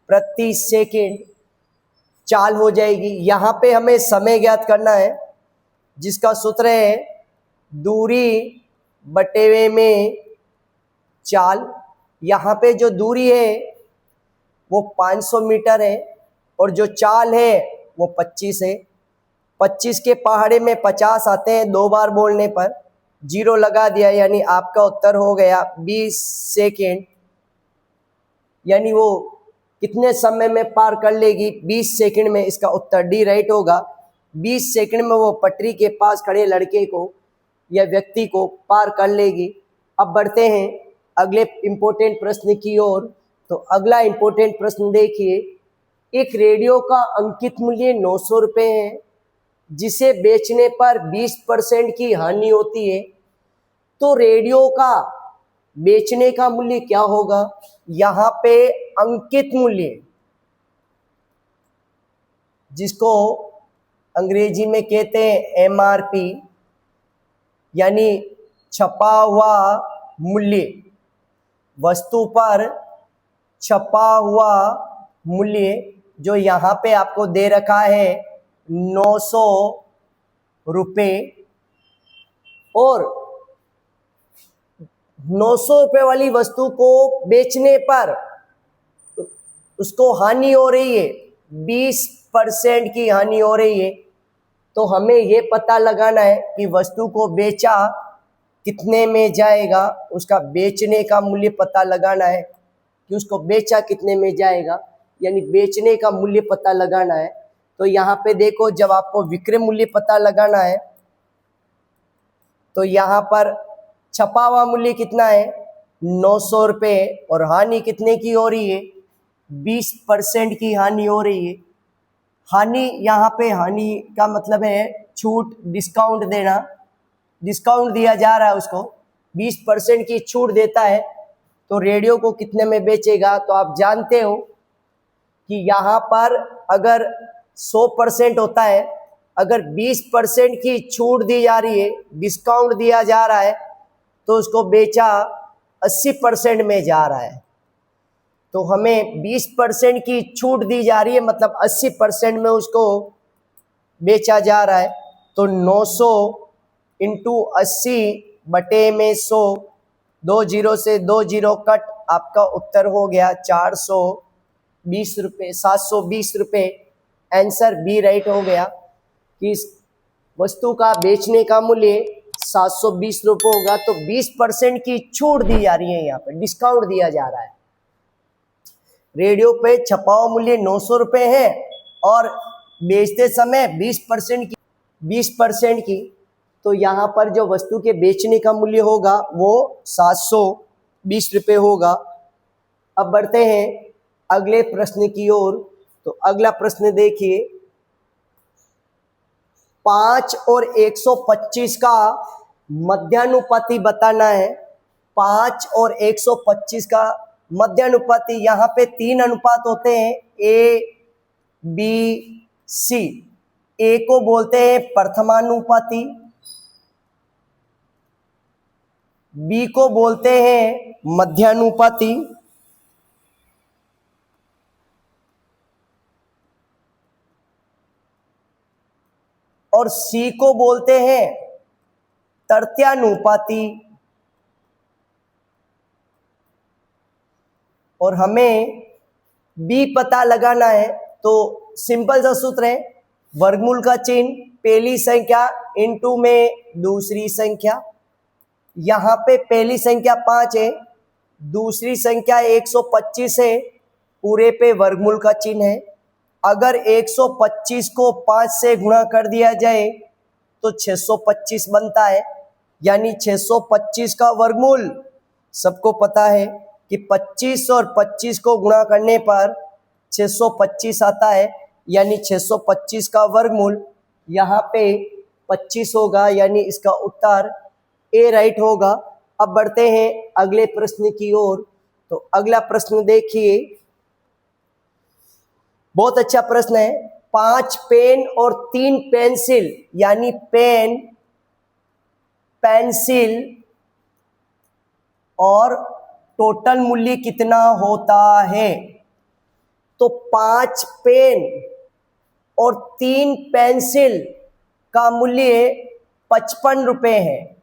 प्रति सेकंड चाल हो जाएगी। यहाँ पे हमें समय ज्ञात करना है, जिसका सूत्र है दूरी बटेवे में चाल। यहाँ पे जो दूरी है वो 500 मीटर है और जो चाल है वो 25 है। 25 के पहाड़े में 50 आते हैं, 2 बार बोलने पर 0 लगा दिया, यानी आपका उत्तर हो गया 20 सेकेंड। यानी वो कितने समय में पार कर लेगी, 20 सेकेंड में। इसका उत्तर डी राइट होगा। 20 सेकेंड में वो पटरी के पास खड़े लड़के को या व्यक्ति को पार कर लेगी। अब बढ़ते हैं अगले इम्पोर्टेंट प्रश्न की ओर। तो अगला इम्पोर्टेंट प्रश्न देखिए, एक रेडियो का अंकित मूल्य 900 रुपये है, जिसे बेचने पर 20% की हानि होती है, तो रेडियो का बेचने का मूल्य क्या होगा। यहाँ पे अंकित मूल्य, जिसको अंग्रेजी में कहते हैं MRP, यानी छपा हुआ मूल्य, वस्तु पर छपा हुआ मूल्य जो यहाँ पे आपको दे रखा है 900 रुपये, और 900 रुपये वाली वस्तु को बेचने पर उसको हानि हो रही है, 20% की हानि हो रही है। तो हमें ये पता लगाना है कि वस्तु को बेचा कितने में जाएगा, उसका बेचने का मूल्य पता लगाना है कि उसको बेचा कितने में जाएगा, यानी बेचने का मूल्य पता लगाना है। तो यहाँ पे देखो, जब आपको विक्रय मूल्य पता लगाना है तो यहाँ पर छपा हुआ मूल्य कितना है 900 रुपये, और हानि कितने की हो रही है 20% की हानि हो रही है। हानि, यहाँ पे हानि का मतलब है छूट, डिस्काउंट देना, डिस्काउंट दिया जा रहा है, उसको 20% की छूट देता है। तो रेडियो को कितने में बेचेगा, तो आप जानते हो कि यहाँ पर अगर 100% होता है, अगर 20% की छूट दी जा रही है, डिस्काउंट दिया जा रहा है, तो उसको बेचा 80% में जा रहा है। तो हमें 20% की छूट दी जा रही है, मतलब 80% में उसको बेचा जा रहा है। तो 900 इंटू 80 बटे में 100, 2 जीरो से 2 जीरो कट, आपका उत्तर हो गया 420 रुपये, 720 रुपये। आंसर बी राइट हो गया कि इस वस्तु का बेचने का मूल्य 720 रुपये होगा। तो 20% की छूट दी जा रही है, यहाँ पर डिस्काउंट दिया जा रहा है। रेडियो पे छपा हुआ मूल्य 900 रुपये है और बेचते समय 20% की, तो यहाँ पर जो वस्तु के बेचने का मूल्य होगा वो 720 रुपये होगा। अब बढ़ते हैं अगले प्रश्न की ओर। तो अगला प्रश्न देखिए, 5 और 125 का मध्यानुपाती बताना है। 5 और 125 का मध्यानुपाती, यहाँ पे 3 अनुपात होते हैं, ए बी सी। ए को बोलते हैं प्रथमानुपाती, बी को बोलते हैं मध्यानुपाती, और सी को बोलते हैं तृतीयानुपाती। और हमें बी पता लगाना है, तो सिंपल सा सूत्र है, वर्गमूल का चिन्ह पहली संख्या इनटू में दूसरी संख्या। यहाँ पे पहली संख्या 5 है, दूसरी संख्या 125 है, पूरे पे वर्गमूल का चिन्ह है। अगर 125 को 5 से गुणा कर दिया जाए तो 625 बनता है, यानी 625 का वर्गमूल सबको पता है कि 25 और 25 को गुणा करने पर 625 आता है, यानी 625 का वर्गमूल यहाँ पे 25 होगा, यानी इसका उत्तर ए राइट होगा। अब बढ़ते हैं अगले प्रश्न की ओर। तो अगला प्रश्न देखिए, बहुत अच्छा प्रश्न है। 5 पेन और 3 पेंसिल, यानी पेन, पेंसिल और टोटल मूल्य कितना होता है? तो 5 पेन और 3 पेंसिल का मूल्य 55 रुपये है।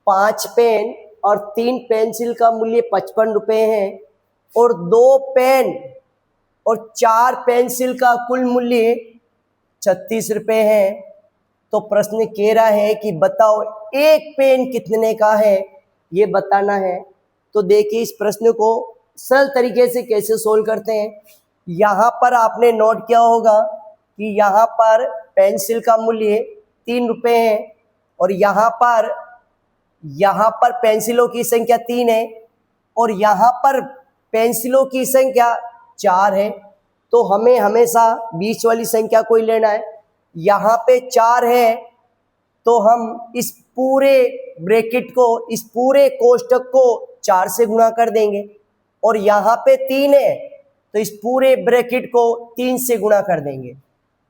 5 पेन और 3 पेंसिल का मूल्य 55 रुपये है, और 2 पेन और 4 पेंसिल का कुल मूल्य 36 रुपये है। तो प्रश्न कह रहा है कि बताओ एक पेन कितने का है, ये बताना है। तो देखिए इस प्रश्न को सरल तरीके से कैसे सोल्व करते हैं। यहाँ पर आपने नोट किया होगा कि यहाँ पर पेंसिल का मूल्य 3 रुपये है, और यहाँ पर पेंसिलों की संख्या 3 है, और यहाँ पर पेंसिलों की संख्या 4 है। तो हमें हमेशा बीच वाली संख्या को ही लेना है। यहाँ पे 4 है, तो हम इस पूरे ब्रैकेट को, इस पूरे कोष्टक को 4 से गुणा कर देंगे, और यहाँ पे 3 है, तो इस पूरे ब्रैकेट को 3 से गुणा कर देंगे।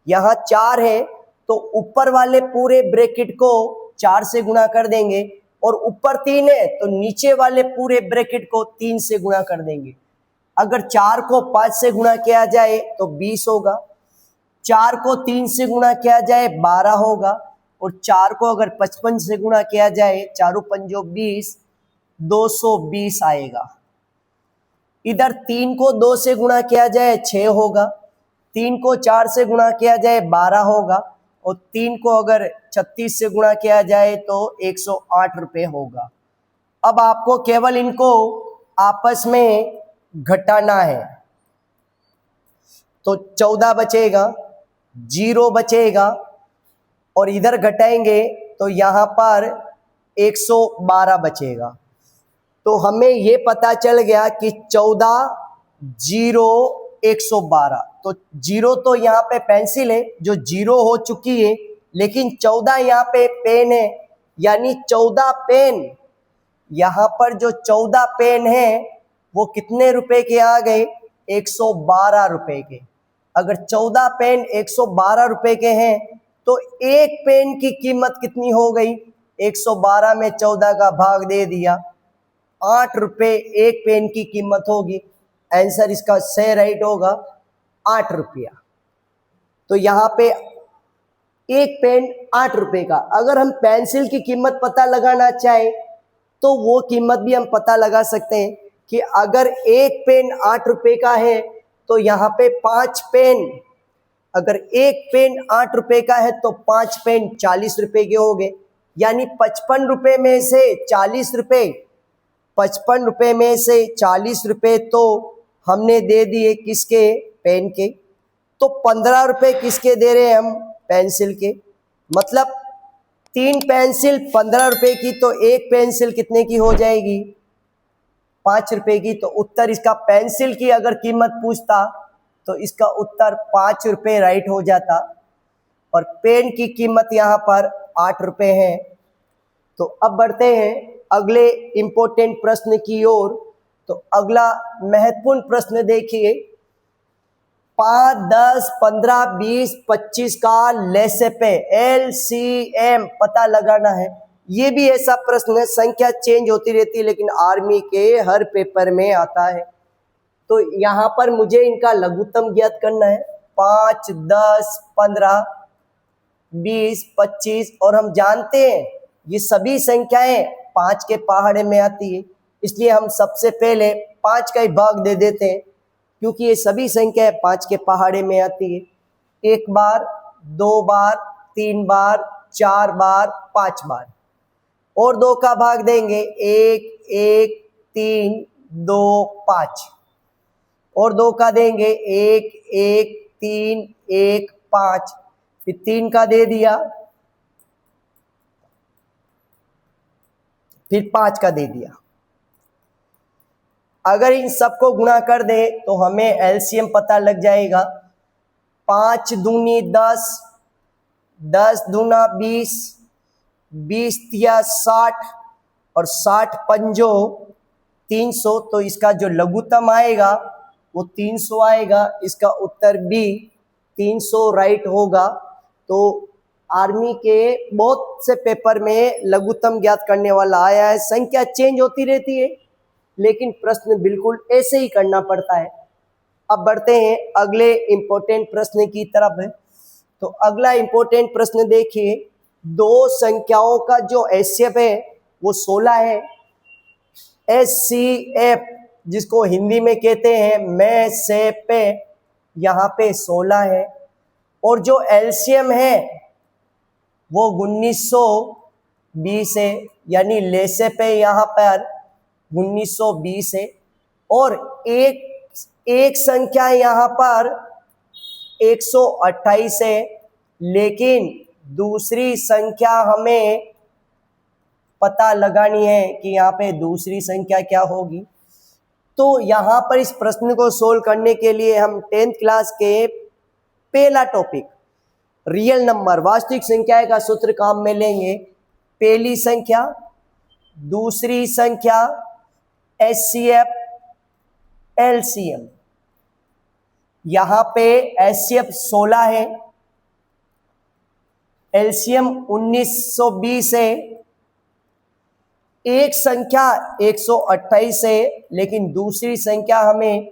यहाँ 4 है, तो ऊपर वाले पूरे ब्रैकेट को 4 से गुणा कर देंगे, और ऊपर 3 है, तो नीचे वाले पूरे ब्रैकेट को 3 से गुणा कर देंगे। अगर 4 को 5 से गुणा किया जाए तो 20 होगा, 4 को 3 से गुणा किया जाए 12 होगा, और 4 को अगर 55 से गुणा किया जाए, 4 पंजो 20, 220 आएगा। इधर 3 को 2 से गुणा किया जाए 6 होगा, 3 को 4 से गुणा किया जाए 12 होगा, और 3 को अगर 36 से गुणा किया जाए तो 108 रुपये होगा। अब आपको केवल इनको आपस में घटाना है। तो 14 बचेगा, 0 बचेगा, और इधर घटाएंगे तो यहाँ पर 112 बचेगा। तो हमें ये पता चल गया कि 14, 0, 112। तो 0 तो यहाँ पे पेंसिल है जो 0 हो चुकी है, लेकिन 14 यहाँ पे पेन है, यानी 14 पेन, यहाँ पर जो 14 पेन है वो कितने रुपए के आ गए? 112 रुपए के। अगर 14 पेन 112 रुपए के हैं तो एक पेन की कीमत कितनी हो गई? 112 में 14 का भाग दे दिया 8 रुपये एक पेन की कीमत होगी। आंसर इसका सही राइट होगा 8 रुपया। तो यहाँ पे एक पेन 8 रुपये का। अगर हम पेंसिल की कीमत पता लगाना चाहें तो वो कीमत भी हम पता लगा सकते हैं कि अगर एक पेन 8 रुपये का है तो यहाँ पे 5 पेन, अगर एक पेन 8 रुपये का है तो 5 पेन 40 रुपये के हो गए। यानी 55 रुपये में से 40 रुपये, 55 रुपये में से 40 रुपये तो हमने दे दिए किसके, पेन के। तो 15 रुपये किसके दे रहे हैं हम, पेंसिल के। मतलब 3 पेंसिल 15 रुपये की, तो एक पेंसिल कितने की हो जाएगी, 5 रुपये की। तो उत्तर इसका पेंसिल की अगर कीमत पूछता तो इसका उत्तर 5 रुपये राइट हो जाता। और पेन की कीमत यहाँ पर 8 रुपये है। तो अब बढ़ते हैं अगले इंपॉर्टेंट प्रश्न की ओर। तो अगला महत्वपूर्ण प्रश्न देखिए, 5, 10, 15, 20, 25 का लेसे पे LCM पता लगाना है। ये भी ऐसा प्रश्न है, संख्या चेंज होती रहती है लेकिन आर्मी के हर पेपर में आता है। तो यहाँ पर मुझे इनका लघुत्तम ज्ञात करना है। 5, 10, 15, 20, 25 और हम जानते हैं ये सभी संख्याएं 5 के पहाड़े में आती है, इसलिए हम सबसे पहले 5 का ही भाग दे देते हैं क्योंकि ये सभी संख्याएं 5 के पहाड़े में आती है। 1 बार, 2 बार, 3 बार, 4 बार, 5 बार। और 2 का भाग देंगे 1, 1, 3, 2, 5। और 2 का देंगे 1, 1, 3, 1, 5। फिर 3 का दे दिया, फिर 5 का दे दिया। अगर इन सबको गुणा कर दे तो हमें एलसीएम पता लग जाएगा। 5 दूनी 10, 10 दूना 20, 20 तिया 60 और 60 पंजो 300। तो इसका जो लघुत्तम आएगा वो 300 आएगा। इसका उत्तर भी 300 राइट होगा। तो आर्मी के बहुत से पेपर में लघुत्तम ज्ञात करने वाला आया है। संख्या चेंज होती रहती है लेकिन प्रश्न बिल्कुल ऐसे ही करना पड़ता है। अब बढ़ते हैं अगले इंपॉर्टेंट प्रश्न की तरफ। तो अगला इंपॉर्टेंट प्रश्न देखिए, 2 संख्याओं का जो एचसीएफ है वो 16 है। एचसीएफ जिसको हिंदी में कहते हैं मैं से पे, यहाँ पे 16 है। और जो एलसीएम है वो 1920 है, यानी लेसे पे यहाँ पर 1920 है। और एक संख्या यहाँ पर 128 है, लेकिन दूसरी संख्या हमें पता लगानी है कि यहाँ पे दूसरी संख्या क्या होगी। तो यहाँ पर इस प्रश्न को सोल्व करने के लिए हम 10th क्लास के पहला टॉपिक रियल नंबर वास्तविक संख्या का सूत्र काम में लेंगे। पहली संख्या, दूसरी संख्या, एचसीएफ, एलसीएम। यहाँ पे एचसीएफ 16 है, एलसीएम 1920 है। एक संख्या 128 है लेकिन दूसरी संख्या हमें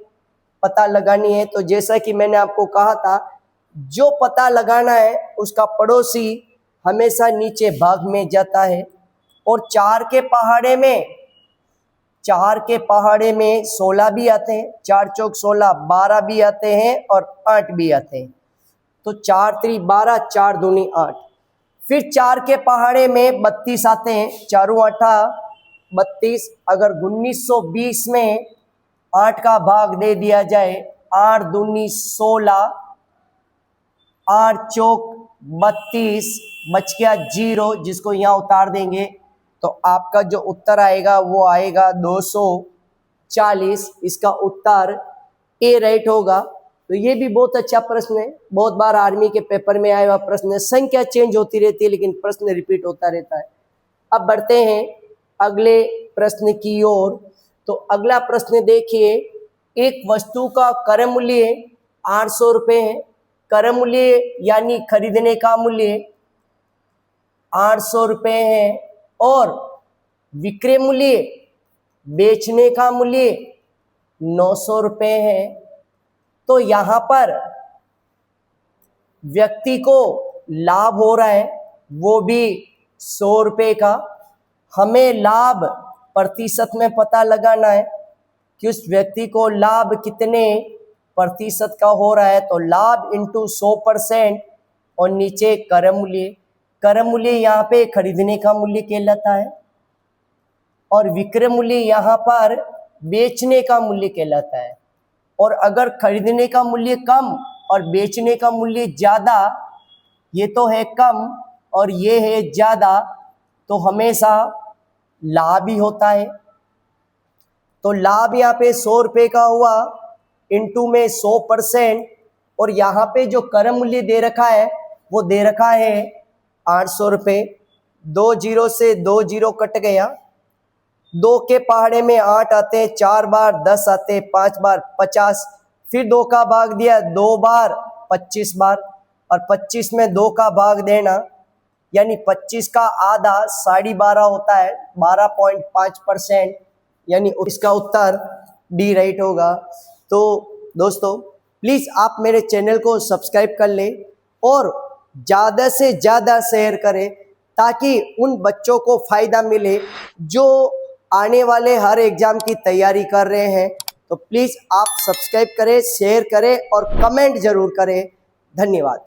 पता लगानी है। तो जैसा कि मैंने आपको कहा था, जो पता लगाना है उसका पड़ोसी हमेशा नीचे भाग में जाता है। और 4 के पहाड़े में 16 भी आते हैं, 4 चौक 16, 12 भी आते हैं और 8 भी आते हैं। तो 4 3 12, 4 दूनी 8। फिर 4 के पहाड़े में 32 आते हैं, 4 8 32। अगर 1920 में 8 का भाग दे दिया जाए, 8 दूनी 16, 8 चौक 32, बच गया 0 जिसको यहाँ उतार देंगे तो आपका जो उत्तर आएगा वो आएगा 240। इसका उत्तर ए राइट होगा। तो ये भी बहुत अच्छा प्रश्न है, बहुत बार आर्मी के पेपर में आया हुआ प्रश्न है। संख्या चेंज होती रहती है लेकिन प्रश्न रिपीट होता रहता है। अब बढ़ते हैं अगले प्रश्न की ओर। तो अगला प्रश्न देखिए, एक वस्तु का क्रय मूल्य 800 रुपये है। क्रय मूल्य यानी खरीदने का मूल्य 800 रुपये है और विक्रय मूल्य बेचने का मूल्य 900 रुपये है, तो यहाँ पर व्यक्ति को लाभ हो रहा है वो भी 100 रुपये का। हमें लाभ प्रतिशत में पता लगाना है कि उस व्यक्ति को लाभ कितने प्रतिशत का हो रहा है, तो लाभ इंटू 100% और नीचे कर मूल्य। कर मूल्य यहाँ पे खरीदने का मूल्य कहलाता है और विक्रय मूल्य यहाँ पर बेचने का मूल्य कहलाता है। और अगर खरीदने का मूल्य कम और बेचने का मूल्य ज़्यादा, ये तो है कम और ये है ज़्यादा, तो हमेशा लाभ ही होता है। तो लाभ यहाँ पे 100 रुपये का हुआ, इंटू में 100%, और यहाँ पे जो कर मूल्य दे रखा है वो दे रखा है 800 रुपये। 2 जीरो से 2 जीरो कट गया, 2 के पहाड़े में 8 आते हैं, 4 बार 10 आते हैं, 5 बार 50, फिर 2 का भाग दिया 2 बार 25 बार, और 25 में 2 का भाग देना, यानी 25 का आधा 12.5 होता है, 12.5%, यानी इसका उत्तर डी राइट होगा। तो दोस्तों प्लीज़ आप मेरे चैनल को सब्सक्राइब कर लें और ज़्यादा से ज़्यादा शेयर करें ताकि उन बच्चों को फ़ायदा मिले जो आने वाले हर एग्ज़ाम की तैयारी कर रहे हैं। तो प्लीज़ आप सब्सक्राइब करें, शेयर करें और कमेंट ज़रूर करें। धन्यवाद।